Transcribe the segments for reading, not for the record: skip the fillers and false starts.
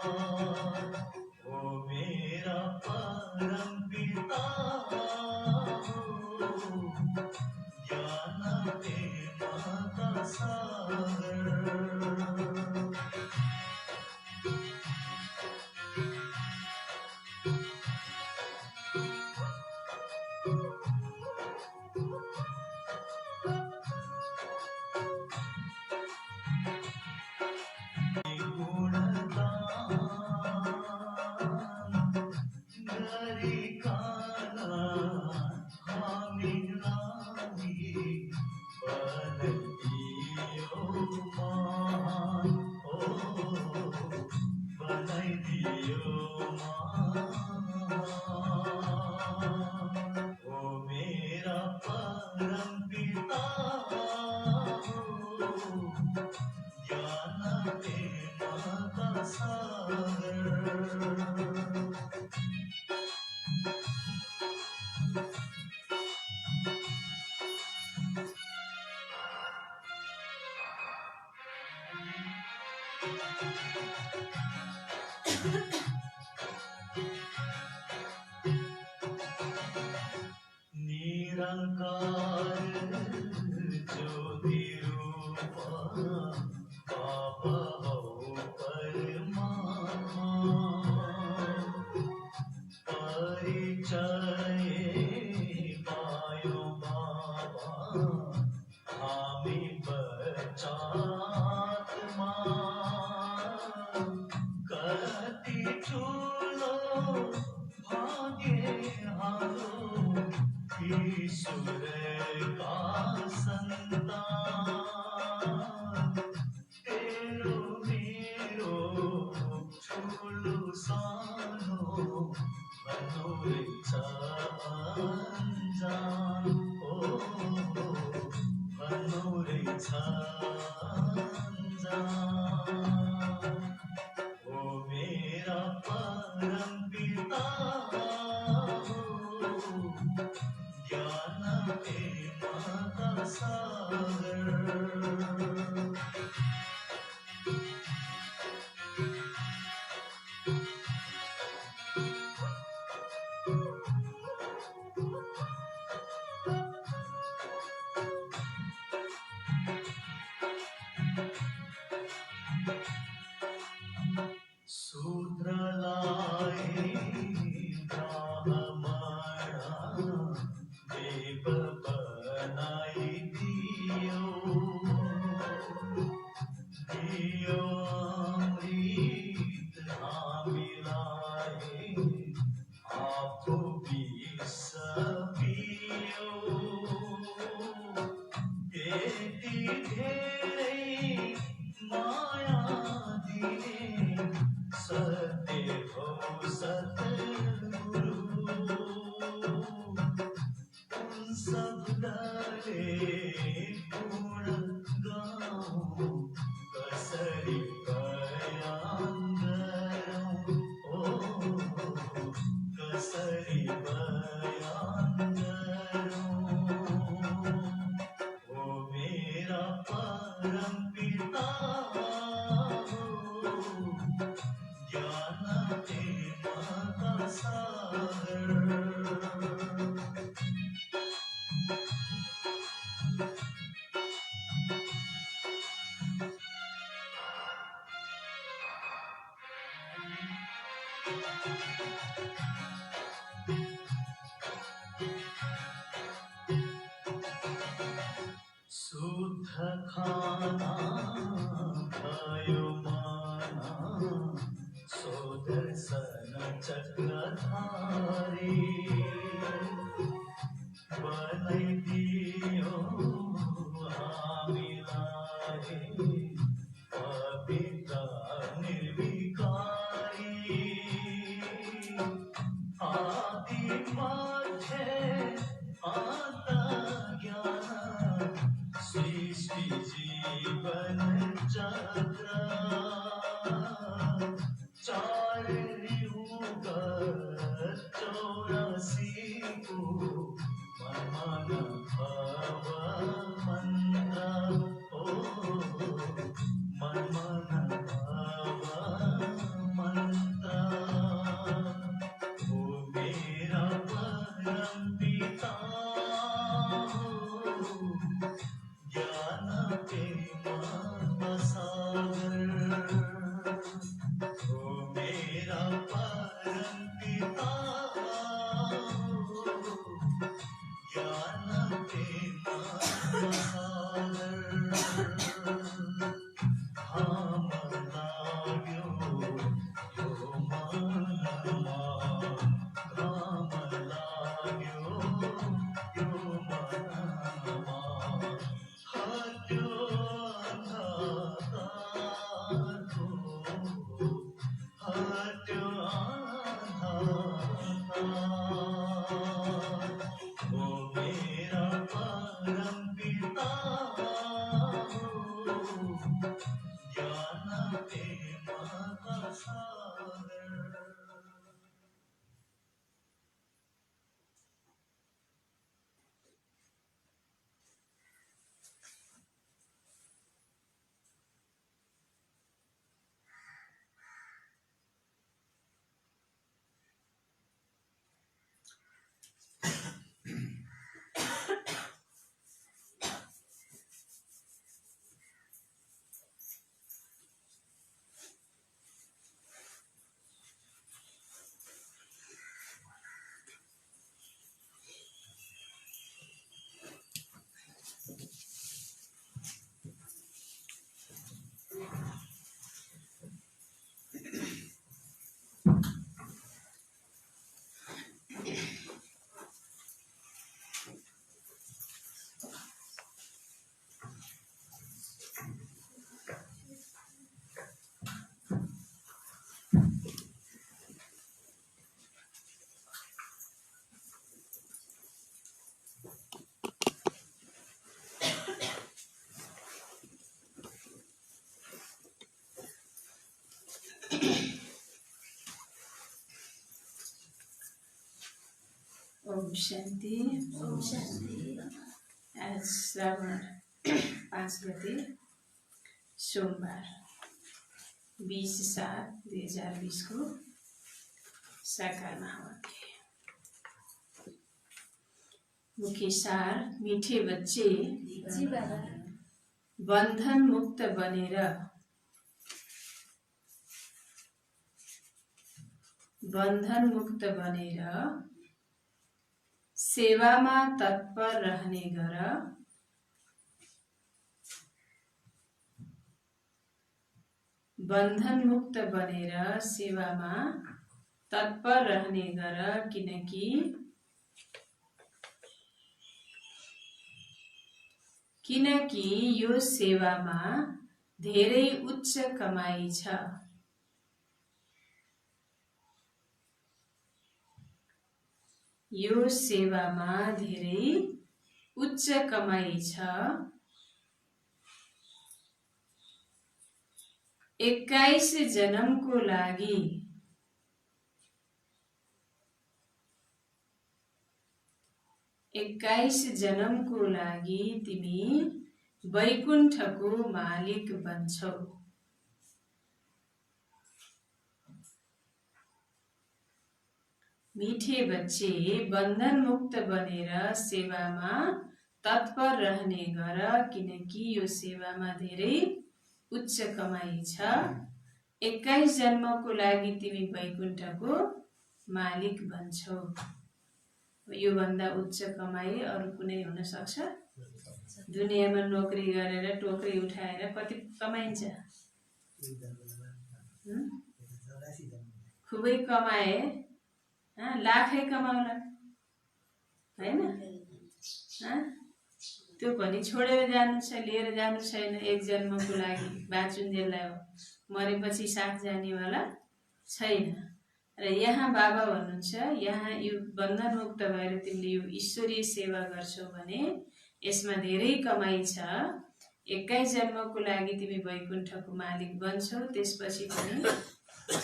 ओ मेरा परम पिता ज्ञान प्रेम का सागर। निरंकार ज्योति रूपा बाबा हो परमात्मा। परिचय पायो बाबा हामी बचात्मा। करती ठुलो भाग्य हारो ईश्वर का संतान। तेरो मेरो ठुलो सानो मनोइच्छा अन्जान। ओ मनोइच्छा अन्जान। ओ मेरा परम पिता ज्ञान प्रेम का सागर। सूत्र लाए ब्राह्मणा देव बनाई दियो। दियो अमृत मिलाए आप भी सपियो। केती घेरे माया दिए सत्य हो सतगुरु। उन सब डरे गुण गाऊं कसरी बयांदरूं। ओ कसरी बयांदरूं। ओ मेरा परम पिता ज्ञान प्रेम का सागर। शुद्ध खाना भयो माना सोदर्शन चक्रधारी। बनैदियो हामीलाई पवित्र निर्विकारी। आदि मध्य अंत ज्ञान सृष्टि जीवन चक्र। चार युग 84 को मनमा ओम शान्ति। ओम शान्ति। आज श्रावण 5 गते सोमबार 20/7/2020 को साकार महावाक्य। मुख्य सार, मीठे बच्चे जी बाबा। बन्धन मुक्त बनेर सेवामा तत्पर रहने गर। बन्धन मुक्त बनेर सेवामा तत्पर रहने गर, किनकि यो सेवामा धेरै उच्च कमाई छ। यो सेवामा धेरै उच्च कमाई छ। 21 जन्मको लागि 21 जन्मको लागि तिमी वैकुण्ठको मालिक बन्छौ। मीठे बच्चे बन्धन मुक्त बनेर सेवामा तत्पर रहने गर, किनकि यो सेवामा धेरै उच्च कमाई छ। 21 जन्मको लागि तिमी वैकुण्ठको मालिक बन्छौ। यो भन्दा उच्च कमाई अरु कुनै हुन सक्छ? दुनियाँमा नोकरी गरेर टोकरी उठाएर कति कमाइन्छ? खुबै कमाए लाखै कमाउला हैन? त्यो पनि छोडेर जानु छ, लिएर जानु छैन। 1 जन्मको लागि बाँचुन्जेललाई हो, मरेपछि साथ जानेवाला छैन। र यहाँ बाबा भन्नुहुन्छ, यहाँ यो बन्धन मुक्त भएर तिमीले यो ईश्वरीय सेवा गर्छौ भने यसमा धेरै कमाई छ। 21 जन्मको लागि तिमी वैकुण्ठको मालिक बन्छौ। त्यसपछि पनि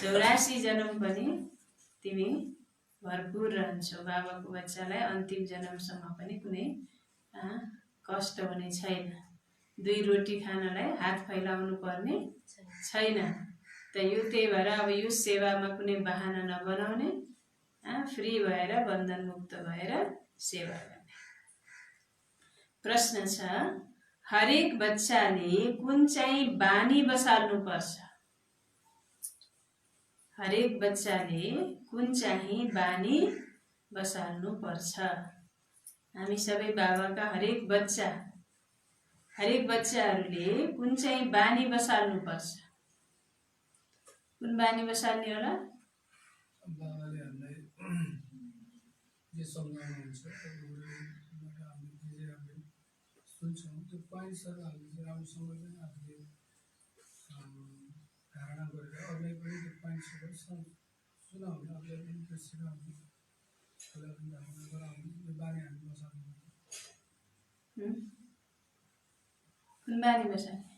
84 जन्म पनि तिमी भरपूर रहन्छौ। बाबाको बच्चालाई अन्तिम जन्मसम्म पनि कुनै कष्ट हुने छैन। 2 रोटी खानलाई हात फैलाउनु पर्ने छैन। त यो त्यही भएर अब यो सेवामा कुनै बहाना नबनाउने, फ्री भएर बन्धन मुक्त भएर सेवा गर्ने। प्रश्न छ, हरेक बच्चाले कुन चाहिँ बानी बसाल्नु पर्छ? हरेक बच्चाले कुन चाहिँ बानी बसाल्नु पर्छ? हामी सबै बाबाका हरेक बच्चाहरूले कुन चाहिँ बानी बसाल्नु पर्छ? कुन बानी बसाल्ने होला? बाबाले हामीलाई जे सम्झाउनुहुन्छ हामीले सुन्छौँ, त्यो पाइन्छ। हामीले राम्रोसँग चाहिँ आफूले धारणा गरेर अरूलाई पनि त्यो पाइन्छ सुनाउने, अरूलाई पनि त्यो सिकाउने, अरूलाई पनि धारणा गराउने, यो बानी हामी बसाल्नुपर्छ। कुन बानी बसाल्ने?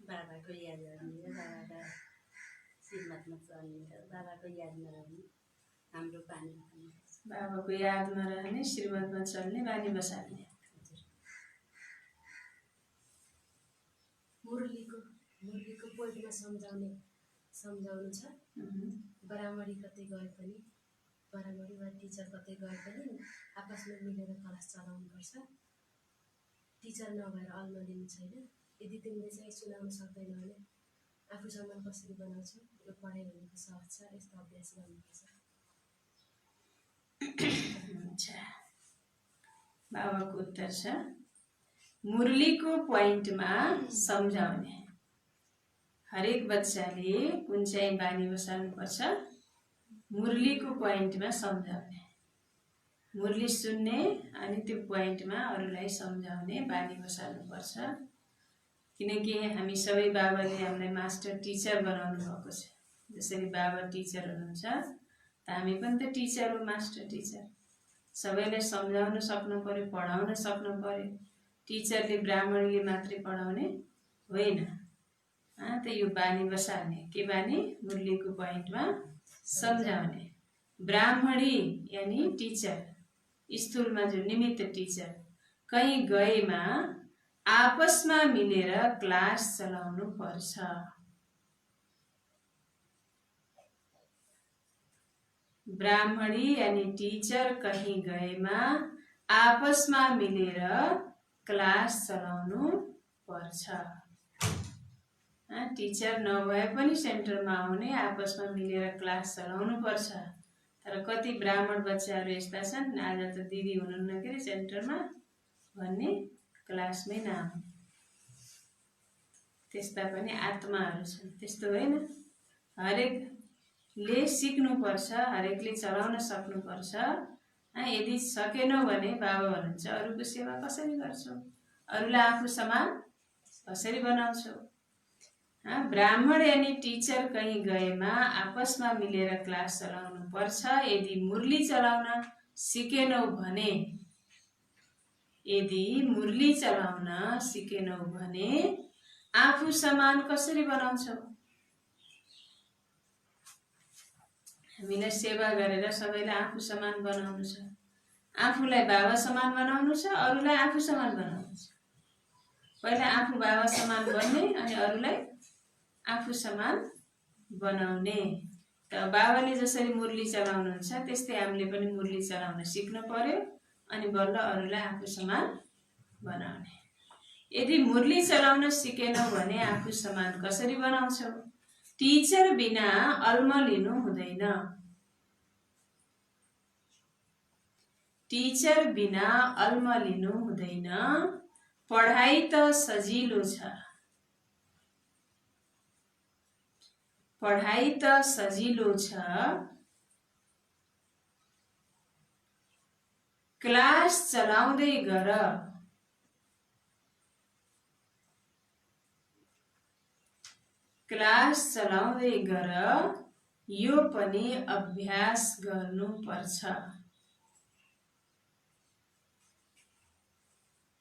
बाबाको याद गर्ने, बाबाका श्रीमतमा चल्ने, बाबाको यादमा रहने, हाम्रो बानी। बाबाको यादमा रहने, श्रीमतमा चल्ने बानी बसाल्ने। मुरलीको पोइन्टमा सम्झाउनु छ। बराबरी कतै गए पनि, बराबरी वा टिचर कतै गए पनि आपसमा मिलेर क्लास चलाउनुपर्छ। टिचर नभएर अल्मलिनु छैन। यदि तिमीले चाहिँ सुनाउन सक्दैनौ भने आफूसम्म कसरी बनाउँछौ? यो पढाइ भनेको सहज छ, यस्तो अभ्यास गर्नुपर्छ। बाबाको उत्तर छ, मुरलीको पोइन्टमा सम्झाउने। हरेक बच्चाले कुन चाहिँ बानी बसाल्नु पर्छ? मुरलीको पोइन्टमा सम्झाउने। मुरली सुन्ने अनि त्यो पोइन्टमा अरूलाई सम्झाउने बानी बसाल्नु पर्छ। किनकि हामी सबै बाबाले हामीलाई मास्टर टिचर बनाउनु भएको छ। जसरी बाबा टिचर हुनुहुन्छ, त हामी पनि त टिचर हो, मास्टर टिचर। सबैलाई सम्झाउन सक्नु पर्यो, पढाउन सक्नु पर्यो। टिचरले ब्राह्मणले मात्रै पढाउने होइन। त यो बानी बसाल्ने। के बानी? मुरलीको पोइन्टमा सम्झाउने। ब्राह्मणी यानी टिचर, स्थूलमा जो निमित्त टिचर कहीँ गएमा आपसमा मिलेर क्लास चलाउनु पर्छ। ब्राह्मणी यानी टीचर कहीं गएमा आपसमा मिलेर क्लास चलाउनु पर्छ। टिचर नभए पनि सेन्टरमा आउने आपसमा मिलेर क्लास चलाउनु पर्छ। तर कति ब्राह्मण बच्चाहरू यस्ता छन्, आज त दिदी हुनुहुन्न के सेन्टरमा भन्ने क्लासमै नआउने, त्यस्ता पनि आत्माहरू छन्। त्यस्तो होइन, हरेकले सिक्नुपर्छ, हरेकले चलाउन सक्नुपर्छ। यदि सकेनौ भने बाबा भन्नुहुन्छ अरूको सेवा कसरी गर्छौ, अरूलाई आफू समान कसरी बनाउँछौ। ब्राह्मण यानी टीचर कहीं गएमा आपसमा मिलेर क्लास चलाउनु पर्छ। यदि मुरली चलाउन सिकेनौ भने, यदि मुरली चलाउन सिकेनौ भने आफू समान कसरी बनाउँछौ। हामीलाई सेवा गरेर सबैलाई आफू समान बनाउनु छ, आफूलाई बाबा समान बनाउनु छ, अरूलाई आफू समान बनाउनु छ। पहिला आफू बाबा समान बन्ने अनि अरूलाई आफू समान बनाउने। त बाबाले जसरी मुरली चलाउनुहुन्छ त्यस्तै हामीले पनि मुरली चलाउन सिक्नु पर्यो अनि बल्ल अरूलाई आफू समान बनाउने। यदि मुरली चलाउन सिकेनौ भने आफू समान कसरी बनाउँछौ। टीचर बिना अल्मलिनु हुँदैन। टीचर बिना अल्मलिनु हुँदैन। पढाइ त सजिलो छ, पढाइ त सजिलो छ, क्लास चलाउँदै गर। क्लास चलाउँदै गर, यो पनि अभ्यास गर्नुपर्छ।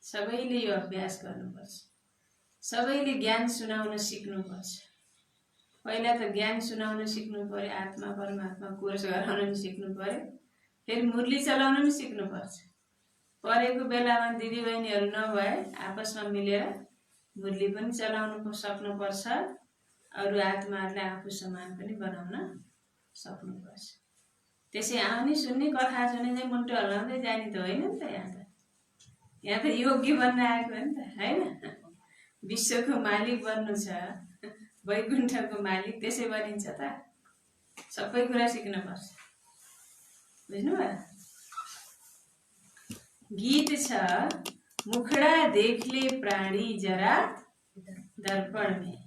सबैले यो अभ्यास गर्नुपर्छ। सबैले ज्ञान सुनाउन सिक्नुपर्छ। पहिला त ज्ञान सुनाउन सिक्नु पर्यो, आत्मा परमात्मा कोर्स गराउन पनि सिक्नु पर्यो, फेरि मुरली चलाउन पनि सिक्नुपर्छ। परेको बेलामा दिदीबहिनीहरू नभए आपसमा मिलेर मुरली पनि चलाउनु सक्नुपर्छ, अरू आत्माहरूलाई आफू समान पनि बनाउन सक्नुपर्छ। त्यसै आउने सुन्ने कथा सुने चाहिँ मुन्टो हल्लाउँदै जाने त होइन नि त। यहाँ त योग्य बन्न आएको हो नि त, होइन। विश्वको मालिक बन्नु छ, वैकुण्ठको मालिक, त्यसै बनिन्छ त। सबै कुरा सिक्नुपर्छ, बुझ्नुभयो। गीत छ मुखडा देखले प्राणी जरा दर्पण में,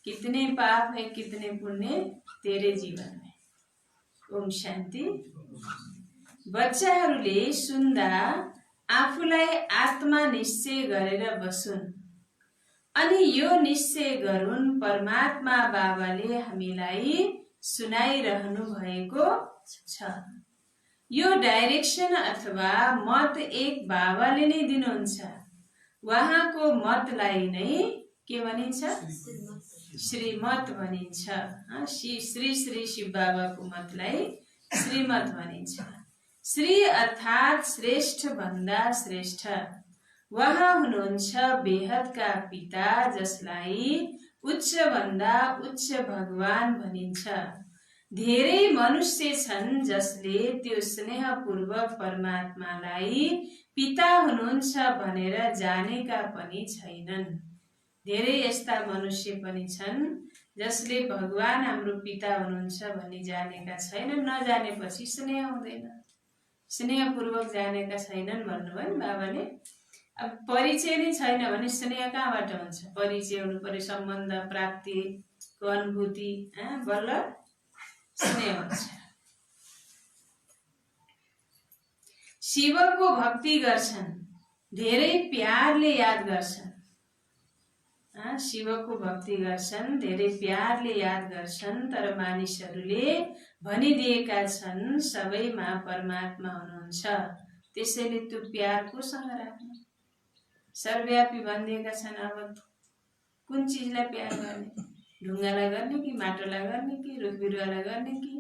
कितने पाप है कितने पुण्य तेरे जीवन में। ओम शान्ति। बच्चाहरूले सुन्दा आफूलाई आत्मा निश्चय गरेर बसुन् अनि यो निश्चय गरून् परमात्मा बाबाले हामीलाई सुनाइरहनु भएको छ। यो डाइरेक्सन अथवा मत एक बाबाले नै दिनुहुन्छ। उहाँको मतलाई नै के भनिन्छ? श्रीमत भनिन्छ। श्री श्री शिव बाबाको मतलाई श्रीमत भनिन्छ। श्री अर्थात श्रेष्ठ भन्दा श्रेष्ठ। उहाँ हुनुहुन्छ बेहदका पिता, जसलाई उच्च भन्दा उच्च भगवान भनिन्छ। धेरै मनुष्य छन् जसले त्यो स्नेहपूर्वक परमात्मालाई पिता हुनुहुन्छ भनेर जानेका पनि छैनन्। धेरै यस्ता मनुष्य पनि छन् जसले भगवान हाम्रो पिता हुनुहुन्छ भन्ने जानेका छैनन्। नजानेपछि स्नेह हुँदैन, स्नेहपूर्वक जानेका छैनन् भन्नुभयो नि बाबाले। अब परिचय नै छैन भने स्नेह कहाँबाट हुन्छ? परिचय हुनु पर्यो, सम्बन्ध प्राप्तिको अनुभूति, बल्ल स्नेह हुन्छ। शिवको भक्ति गर्छन्, धेरै प्यारले याद गर्छन्। शिवको भक्ति गर्छन्, धेरै प्यारले याद गर्छन्, तर मानिसहरूले भनिदिएका छन् सबैमा परमात्मा हुनुहुन्छ। त्यसैले त्यो प्यार कोसँग राख्नु? सर्वव्यापी भनिदिएका छन्। अब कुन चिजलाई प्यार गर्ने? ढुङ्गालाई गर्ने कि माटोलाई गर्ने कि रुख बिरुवालाई गर्ने कि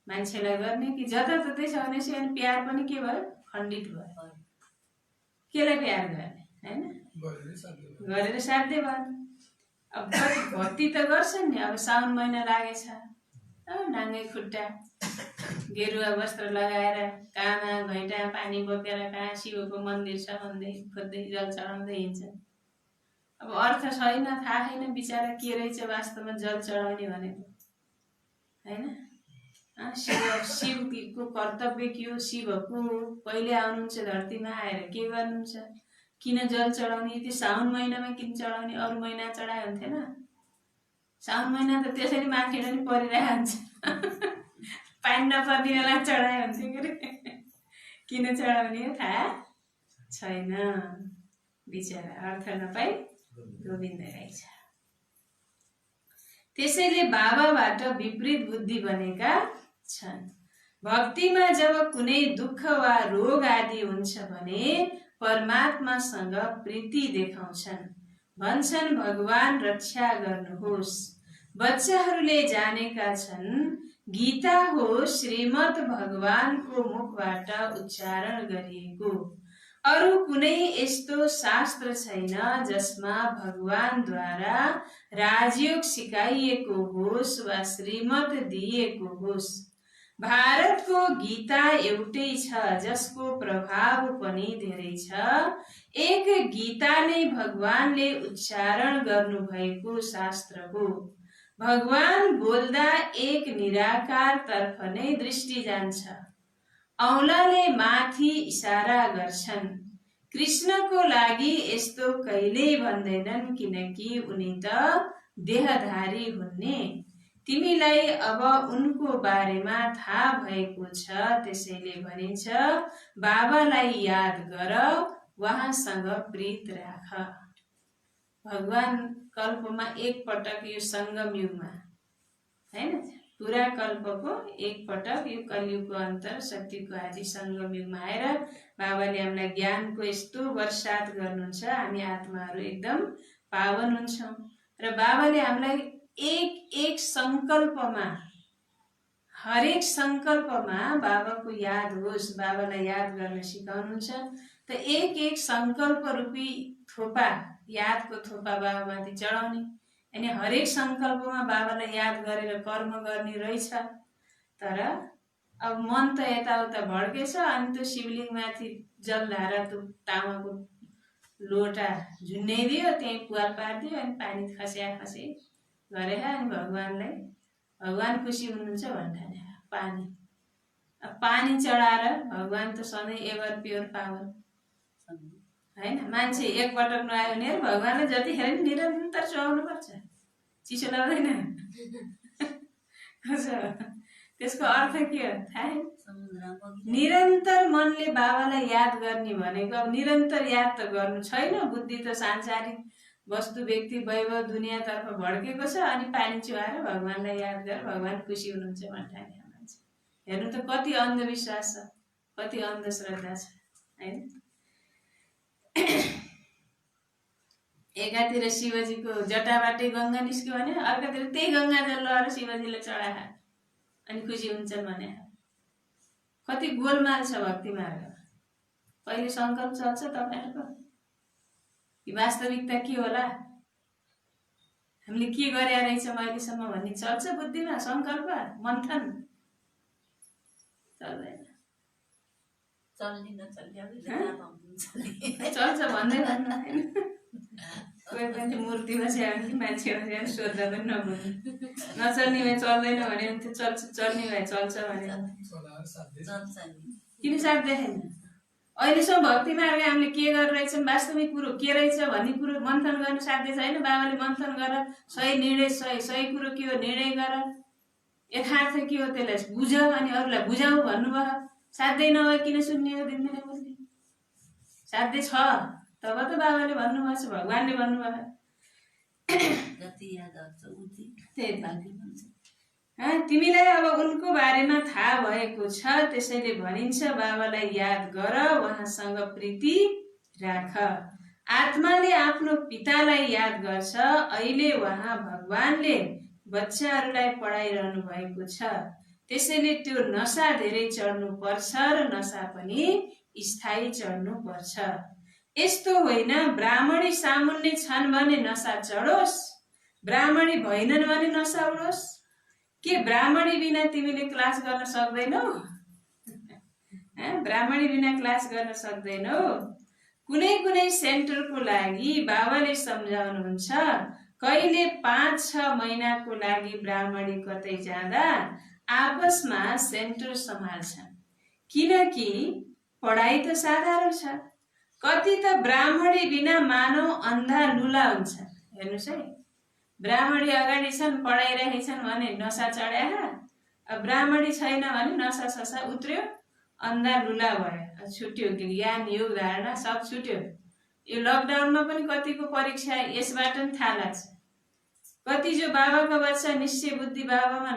मान्छेलाई गर्ने कि जताततै छ भनेपछि अनि प्यार पनि के भयो खण्डित भयो केलाई प्यार गर्ने हैन गरेर साध्य भयो अब भक्ति त गर्छन् नि अब साउन महिना लागेछ नाङ्गै खुट्टा गेरुवा वस्त्र लगाएर काँमा घैँटा पानी बोकेर कहाँ शिवको मन्दिर छ भन्दै खोज्दै जल चढाउँदै हिँड्छन् अब अर्थ छैन थाहा छैन बिचरा के रहेछ वास्तवमा जल चढाउने भनेको हैन शिवको कर्तव्य के हो शिवको कहिले आउनुहुन्छ धरतीमा आएर के गर्नुहुन्छ किन जल चढाउने त्यो साउन महिनामा किन चढाउने अरू महिना चढायो हुन्थेन साउन महिना त त्यसरी माथि पनि परिरहेको हुन्छ पानी नपर्ने बेला चढायो हुन्थ्यो के अरे किन चढाउने हो थाहा छैन बिचरा अर्थ नपाई गोविन्द रहेछ त्यसैले बाबाबाट विपरीत बुद्धि बनेका छन् भक्तिमा जब कुनै दुःख वा रोग आदि हुन्छ भने परमात्मासँग प्रीति देखाउँछन् भन्छन् भगवान रक्षा गर्नुहोस् बच्चाहरूले जानेका छन् गीता हो श्रीमद् भगवानको मुखबाट उच्चारण गरिएको अरू कुनै यस्तो शास्त्र छैन जसमा भगवानद्वारा राजयोग सिकाइएको होस् वा श्रीमत दिएको होस् भारतको गीता एउटै छ जसको प्रभाव पनि धेरै छ एक गीता नै भगवानले उच्चारण गर्नुभएको शास्त्र हो भगवान बोल्दा एक निराकार तर्फ नै दृष्टि जान्छ औँलाले माथि इशारा गर्छन् कृष्णको लागि यस्तो कहिल्यै भन्दैनन् किनकि उनी त देहधारी हुन्ने तिमीलाई अब उनको बारेमा थाहा भएको छ त्यसैले भनिन्छ बाबालाई याद गर उहाँसँग प्रीत राख भगवान कल्पमा एक पटक यो संगम युगमा हैन पूरा कल्पको एक पटक यो कलियुगको अन्तर शक्तिको आदि संगम युगमा आएर बाबाले हामीलाई ज्ञानको यस्तो वर्षात गर्नुहुन्छ हामी आत्माहरू एकदम पावन हुन्छौं र बाबाले हामीलाई एक एक संकल्पमा हरेक संकल्पमा बाबाको याद होस् बाबालाई याद गर्न सिकाउनुहुन्छ त एक एक संकल्प रूपी थोपा यादको थोपा बाबामाथि चढाउने अनि हरेक संकल्पमा बाबालाई याद गरेर कर्म गर्ने रहेछ तर अब मन त यताउता भड्केछ अनि त्यो शिवलिङमाथि जलधारा त्यो तामाको लोटा झुन्याइदियो त्यही पुवाल पारिदियो अनि पानी खस्या खसे गरेर अनि भगवान खुसी हुनुहुन्छ भन्ठाने पानी अब पानी चढाएर भगवान त सधैँ एभर प्योर पावर हैन मान्छे एक पटक नआयो भने भगवानले जतिखेर पनि निरन्तर चढाउनु पर्छ चिसो लाग्दैन त्यसको अर्थ के हो थाहा निरन्तर मनले बाबालाई याद गर्ने भनेको अब निरन्तर याद त गर्नु छैन बुद्धि त सांसारिक वस्तु व्यक्ति वैभव दुनियाँतर्फ भड्केको छ अनि पानी चुहाएर भगवानलाई याद गरेर भगवान खुसी हुनुहुन्छ भन्ठाने मान्छे हेर्नु त कति अन्धविश्वास छ कति अन्धश्रद्धा छ हैन एकातिर शिवजीको जटाबाटै गंगा निस्क्यो भने अर्कातिर त्यही गंगा जल लगाएर शिवजीले चढाए अनि खुसी हुन्छन् भने कति गोलमाल छ भक्ति मार्गमा कहिले संकल्प चल्छ तपाईहरुको कि वास्तविकता के होला हामीले के गरे रहेछौं अहिलेसम्म भन्ने चल्छ बुद्धिमा संकल्प मन्थन चल्दैन चल्छ भन्दै भन्नु कोही पनि मूर्ति बस्या भने मान्छे बस्या सोध्दा पनि नबोल्नु नचल्ने भए चल्दैन भने त्यो चल्छ चल्ने भए चल्छ भने किन साध्दैन अहिलेसम्म भक्ति मार्ग हामीले के गरिरहेछौँ वास्तविक कुरो के रहेछ भन्ने कुरो मन्थन गर्न साध्य छैन बाबाले मन्थन गर सही निर्णय सही कुरो के हो निर्णय गर यथार्थ के हो त्यसलाई बुझ अनि अरूलाई बुझाऊ भन्नुभयो साध्य नभए किन सुन्ने हो दिनदिनै बुझ्ने साध्य छ तब त बाबाले भन्नुभएको छ भगवानले भन्नुभयो तिमीलाई अब उनको बारेमा थाहा भएको छ त्यसैले भनिन्छ बाबालाई याद गर उहाँसँग प्रीति राख आत्माले आफ्नो पितालाई याद गर्छ अहिले उहाँ भगवानले बच्चाहरूलाई पढाइरहनु भएको छ त्यसैले त्यो नसा धेरै चढ्नु पर्छ र नसा पनि स्थायी चढ्नु पर्छ। यस्तो होइन ब्राह्मणी सामुन्ने छन् भने नसा चढोस्, ब्राह्मणी भएनन् भने नसा उडोस्। के ब्राह्मणी बिना तिमीले क्लास गर्न सक्दैनौ? ब्राह्मणी बिना क्लास गर्न सक्दैनौ? कुनै कुनै सेन्टरको लागि बाबाले सम्झाउनुहुन्छ, कहिले 5-6 महिनाको लागि ब्राह्मणी कतै जाँदा आपसमा सेन्टर सम्हाल्छन्, किनकि पढाइ त साधारण छ। कति त ब्राह्मणी बिना मानव अन्धा लुला हुन्छ। हेर्नुहोस् है, ब्राह्मणी अगाडि छन् पढाइरहेछन् भने नसा चढ्या, ब्राह्मणी छैन भने नसा ससा उत्रयो, अन्धा लुला भयो, छुट्यो, ज्ञान योग धारणा सब छुट्यो। यो लकडाउनमा पनि कतिको परीक्षा यसबाट पनि थाहा लाग्छ। कति जो बाबाको बच्चा निश्चय बुद्धि बाबामा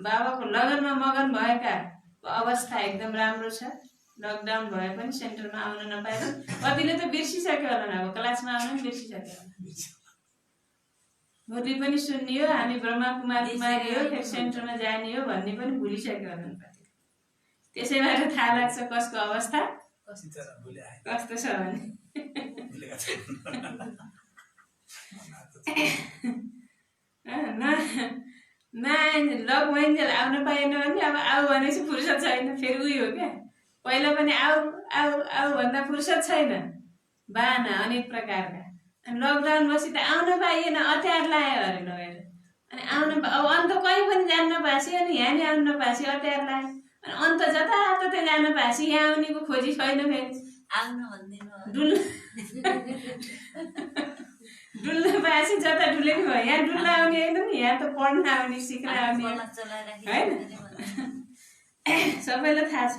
बाबाको लगनमा मगन भएका अवस्था एकदम राम्रो छ। लकडाउन भए पनि सेन्टरमा आउन नपाएर कतिले त बिर्सिसक्यो होला, अब क्लासमा आउन पनि बिर्सिसक्यो होला। मुरली पनि सुन्नियो, हामी ब्रह्मा कुमारी हो, फेरि सेन्टरमा जाने हो भन्ने पनि भुलिसक्यो होला कति। त्यसैबाट थाहा लाग्छ कसको अवस्था कस्तो छ भने। लक भइन्जेल आउन पाएन भने अब आऊ भनेपछि फुर्सद छैन, फेरि उयो हो क्या। पहिला पनि आऊ आऊ आऊ भन्दा फुर्सद छैन, बाना अनेक प्रकारका। अनि लकडाउन बसी त आउन पाइएन, अत्यार लाग्यो अरे लगेर। अनि आउन अब अन्त कहीँ पनि जान नपासी, अनि यहाँ नि आउन नपासी अत्यार लाग्यो। अनि अन्त जताततै जान पासी, यहाँ आउनेको खोजी छैन। फेरि डुल्न पासी जता डुले नि भयो, यहाँ डुल्न आउने होइन नि, यहाँ त पढ्न आउने सिक्न आउने होइन। सबैलाई थाहा छ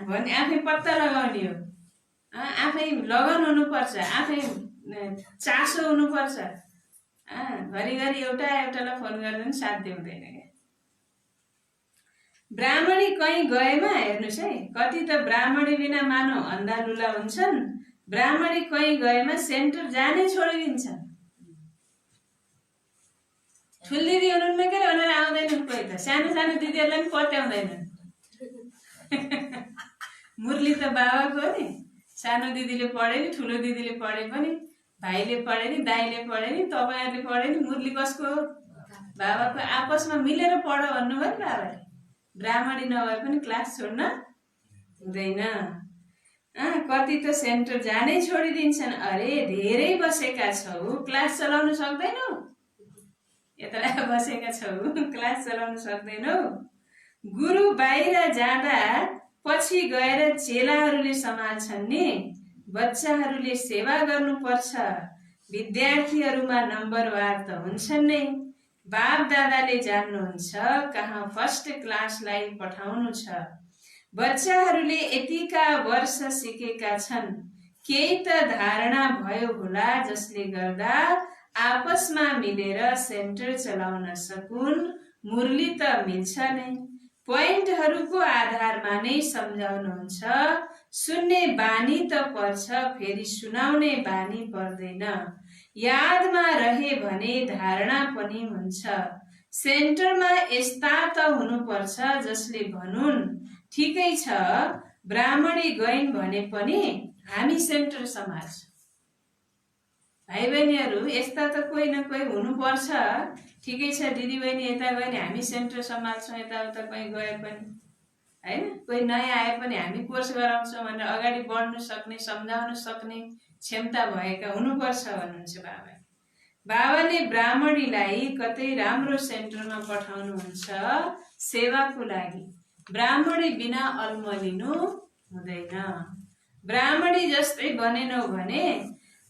भने आफै पत्ता लगाउने हो, आफै लगन हुनुपर्छ, आफै चासो हुनुपर्छ। घरिघरि एउटालाई फोन गर्दा पनि साथ दिउँदैन क्या। ब्राह्मणी कहीँ गएमा हेर्नुहोस् है, कति त ब्राह्मणी बिना मानव अन्धा लुला हुन्छन्। ब्राह्मणी कहीँ गएमा सेन्टर जानै छोडिदिन्छन्। ठुल दिदी हुनुहुन्न के भनेर आउँदैनन्, कोही त सानो सानो दिदीहरूलाई पनि पत्याउँदैनन्। मुरली त बाबाको हो नि, सानो दिदीले पढे नि, ठुलो दिदीले पढे पनि, भाइले पढे नि, दाइले पढे नि, तपाईँहरूले पढे नि, मुरली कसको हो? बाबाको। आपसमा मिलेर पढ भन्नुभयो नि बाबाले। ब्राह्मणी नभए पनि क्लास छोड्न हुँदैन। कति त सेन्टर जानै छोडिदिन्छन्। अरे धेरै बसेका छौ, क्लास चलाउन सक्दैनौ? यता बसेका छौ, क्लास चलाउन सक्दैनौ? गुरु बाहिर जाँदा पछि गएर चेलाहरूले सम्हाल्छन् नि, बच्चाहरूले सेवा गर्नुपर्छ। विद्यार्थीहरूमा नम्बरवार त हुन्छन् नै। बाप दादाले जान्नुहुन्छ कहाँ फर्स्ट क्लासलाई पठाउनु छ। बच्चाहरूले यतिका वर्ष सिकेका छन्, केही त धारणा भयो होला जसले गर्दा आपसमा मिलेर सेन्टर चलाउन सकुन्। मुरली त मिल्छ नै, पोइन्टहरूको आधारमा नै सम्झाउनुहुन्छ। सुन्ने बानी त पर्छ, फेरि सुनाउने बानी पर्दैन। यादमा रहे भने धारणा पनि हुन्छ। सेन्टरमा यस्ता त हुनुपर्छ जसले भनुन् ठिकै छ, ब्राह्मणी गइन् भने पनि हामी सेन्टर सम्हाल्छौँ। भाइ बहिनीहरू यस्ता त कोही न कोही हुनुपर्छ। ठिकै छ दिदी बहिनी यता गयो भने हामी सेन्टर सम्हाल्छौँ, यताउता कहीँ गए पनि होइन। कोही नयाँ आए पनि हामी कोर्स गराउँछौँ भनेर अगाडि बढ्नु सक्ने, सम्झाउन सक्ने क्षमता भएका हुनुपर्छ भन्नुहुन्छ बाबा। बाबाले ब्राह्मणीलाई कतै राम्रो सेन्टरमा पठाउनुहुन्छ सेवाको लागि। ब्राह्मणी बिना अल्मलिनु हुँदैन। ब्राह्मणी जस्तै बनेनौ भने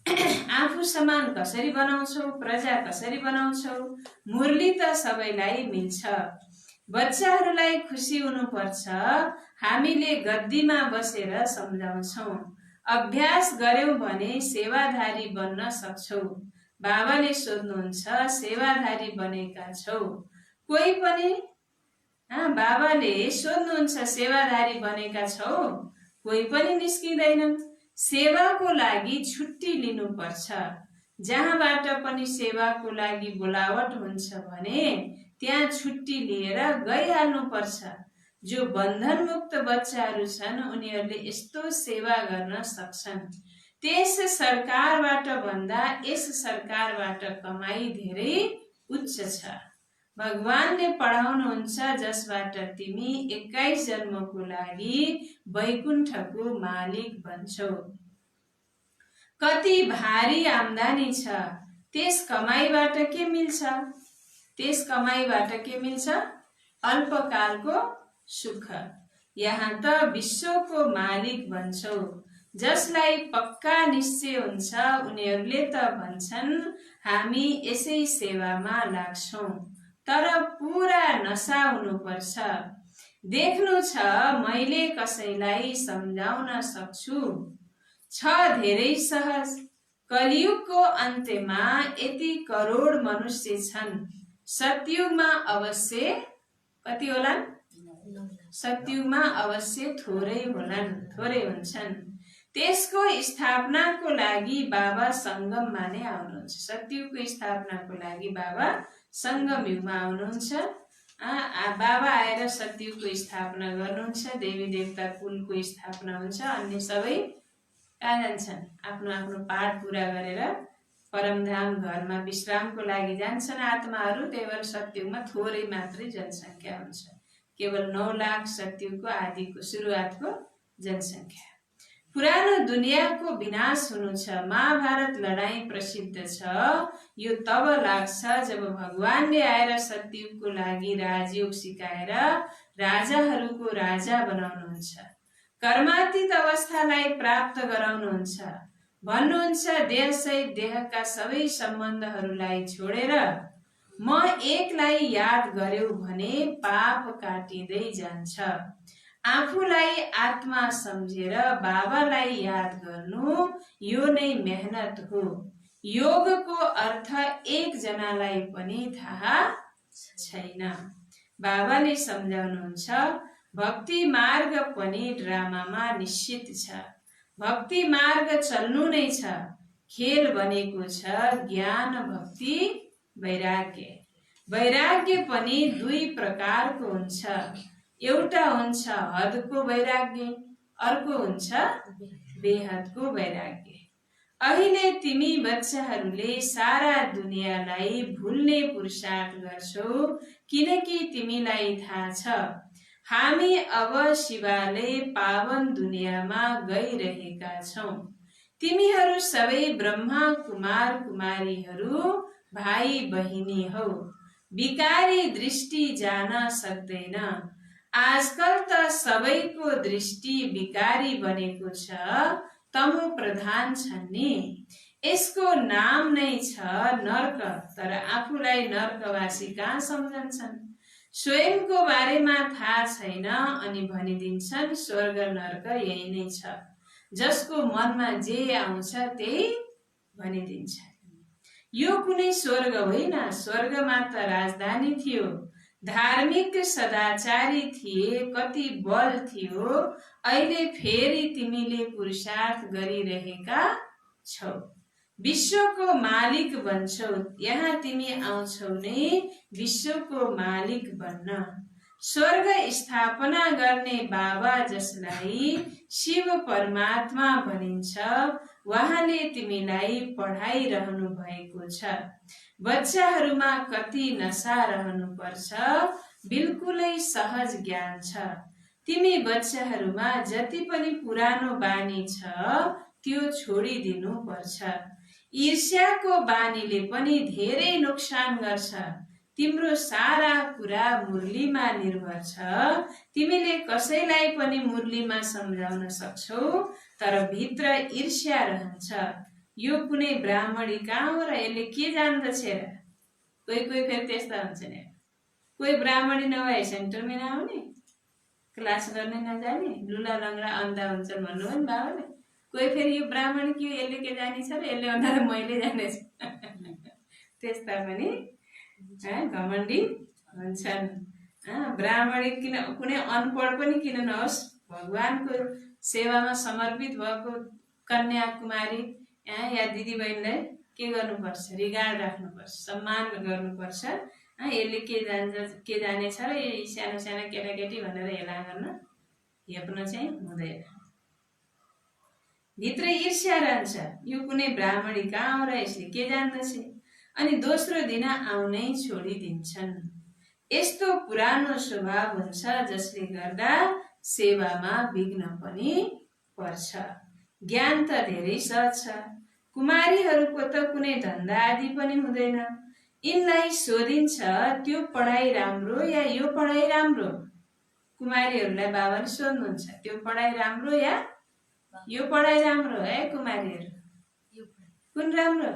आफू समान कसरी बनाउँछौ, प्रजा कसरी बनाउँछौ? मुरली त सबैलाई मिल्छ। बच्चाहरूलाई खुसी हुनुपर्छ। हामीले गद्दीमा बसेर सम्झाउँछौ, अभ्यास गर्यौं भने सेवाधारी बन्न सक्छौ। बाबाले सोध्नुहुन्छ सेवाधारी बनेका छौ? कोही पनि बाबाले सोध्नुहुन्छ सेवाधारी बनेका छौ? कोही पनि निस्किँदैनन्। सेवाको लागि छुट्टी लिनुपर्छ। जहाँबाट पनि सेवाको लागि बोलावट हुन्छ भने त्यहाँ छुट्टी लिएर गइहाल्नुपर्छ। जो बन्धनमुक्त बच्चाहरू छन् उनीहरूले यस्तो सेवा गर्न सक्छन्। त्यस सरकारबाट भन्दा यस सरकारबाट कमाई धेरै उच्च छ। भगवानले पढाउनुहुन्छ जसबाट तिमी 21 जन्मको लागि वैकुण्ठको मालिक बन्छौ। कति भारी आम्दानी छ, त्यस कमाईबाट के मिल्छ? त्यस कमाईबाट के मिल्छ? अल्पकालको सुख। यहाँ त विश्वको मालिक बन्छौ। जसलाई पक्का निश्चय हुन्छ उनीहरूले त भन्छन् हामी यसै सेवामा लाग्छौं, तर पुरा नशा हुनुपर्छ। देख्नु छ मैले कसैलाई सम्झाउन सक्छु छ धेरै सहज। कलियुगको अन्त्यमा यति करोड मनुष्य छन्। सतयुगमा अवश्य कति होलान्? सतयुगमा अवश्य थोरै होलान्, थोरै हुन्छन्। त्यसको स्थापनाको लागि बाबा सङ्गममा नै आउनुहुन्छ। सतयुगको स्थापनाको लागि बाबा सङ्गम युगमा आउनुहुन्छ। बाबा आएर सतयुगको स्थापना गर्नुहुन्छ। देवी देवता कुलको स्थापना हुन्छ। अन्य सबै कहाँ जान्छन्? आफ्नो आफ्नो पाठ पूरा गरेर परमधाम घरमा विश्रामको लागि जान्छन् आत्माहरू। त्यही भएर सतयुगमा थोरै मात्रै जनसङ्ख्या हुन्छ। केवल 9 लाख सतयुगको आदिको सुरुवातको जनसङ्ख्या। पुरानो दुनियाँको विनाश हुनु छ। महाभारत लडाईँ प्रसिद्ध छ। यो तब लाग्छ जब भगवानले आएर सतयुगको लागि राजयोग सिकाएर राजाहरूको राजा बनाउनुहुन्छ। कर्मातीत अवस्थालाई प्राप्त गराउनुहुन्छ। भन्नुहुन्छ देहसहित देहका सबै सम्बन्धहरूलाई छोडेर म एकलाई याद गर्यो भने पाप काटिँदै जान्छ। आफूलाई आत्मा सम्झेर बाबालाई याद गर्नु यो नै मेहनत हो। योगको अर्थ एक जनालाई पनि थाहा छैन। बाबाले सम्झाउनुहुन्छ भक्ति मार्ग पनि ड्रामामा निश्चित छ। भक्ति मार्ग चल्नु नै छ। खेल बनेको छ ज्ञान भक्ति वैराग्य। वैराग्य पनि 2 प्रकारको हुन्छ। एउटा हुन्छ हदको वैराग्य, अर्को हुन्छ बेहदको वैराग्य। अहिले तिमी बच्चाहरूले सारा दुनियाँलाई भुल्ने पुरुषार्थ गर्छौ किनकि तिमीलाई थाहा छ हामी अब शिवालय पावन दुनियाँमा गइरहेका छौं। तिमीहरू सबै ब्रह्मा कुमार कुमारीहरू भाइ बहिनी हौ। विकारी दृष्टि जान सक्दैन। आजकल त सबैको दृष्टि विकारी बनेको छ। तमो प्रधान छन् नि। यसको नाम नै छ नर्क। तर आफूलाई नर्कवासी कहाँ सम्झन्छन्? स्वयंको बारेमा थाहा छैन अनि भनिदिन्छन् स्वर्ग नर्क यही नै छ। जसको मनमा जे आउँछ त्यही भनिदिन्छ। यो कुनै स्वर्ग होइन। स्वर्गमा त राजधानी थियो। धार्मिक सदाचारी थिए। कति बल थियो। अहिले फेरि तिमीले पुरुषार्थ गरिरहेका छौ। विश्वको मालिक बन्छौ। यहाँ तिमी आउँछौ नै विश्वको मालिक बन्न। स्वर्ग स्थापना गर्ने बाबा जसलाई शिव परमात्मा भनिन्छ उहाँले तिमीलाई पढाइरहनु भएको छ। बच्चाहरूमा कति नशा रहनुपर्छ बिल्कुलै सहज ज्ञान छ। तिमी बच्चाहरूमा जति पनि पुरानो बानी छ त्यो छोडिदिनु पर्छ। ईर्ष्याको बानीले पनि धेरै नोक्सान गर्छ। तिम्रो सारा कुरा मुरलीमा निर्भर छ। तिमीले कसैलाई पनि मुरलीमा सम्झाउन सक्छौ तर भित्र ईर्ष्या रहन्छ। यो कुनै ब्राह्मणी कहाँ हो र यसले के जान्दछ र? कोही फेरि त्यस्ता हुन्छन्। कोही ब्राह्मणी नभए सेन्टरमै नआउने, क्लास गर्ने नजाने, लुला लङ्गडा अन्धा हुन्छन् भन्नुभयो नि बाबाले। कोही फेरि यो ब्राह्मण के यसले के जाने छ र यसले भन्दा त मैले जानेछ। त्यस्ता पनि घमण्डी हुन्छन्। ब्राह्मणी किन कुनै अनपढ पनि किन नहोस् भगवानको सेवामा समर्पित भएको कन्या कुमारी या दिदी बहिनीलाई के गर्नुपर्छ? रिगार्ड राख्नुपर्छ, सम्मान गर्नुपर्छ। यसले के जानेछ र यो सानो सानो केटाकेटी भनेर हेला गर्न हेप्न चाहिँ हुँदैन। भित्र ईर्ष्या रहन्छ, यो कुनै ब्राह्मणी कहाँ हो र यसले के जान्दछ, अनि दोस्रो दिन आउनै छोडिदिन्छन्। यस्तो पुरानो स्वभाव हुन्छ जसले गर्दा सेवामा विघ्न पनि पर्छ। ज्ञान त धेरै सहज छ, कुमारीहरूको त कुनै धन्दा आदि पनि हुँदैन। यिनलाई सोधिन्छ त्यो पढाइ राम्रो या यो पढाइ राम्रो? कुमारीहरूलाई बाबाले सोध्नुहुन्छ त्यो पढाइ राम्रो या यो पढाइ राम्रो? है कुमारीहरू, कुन राम्रो?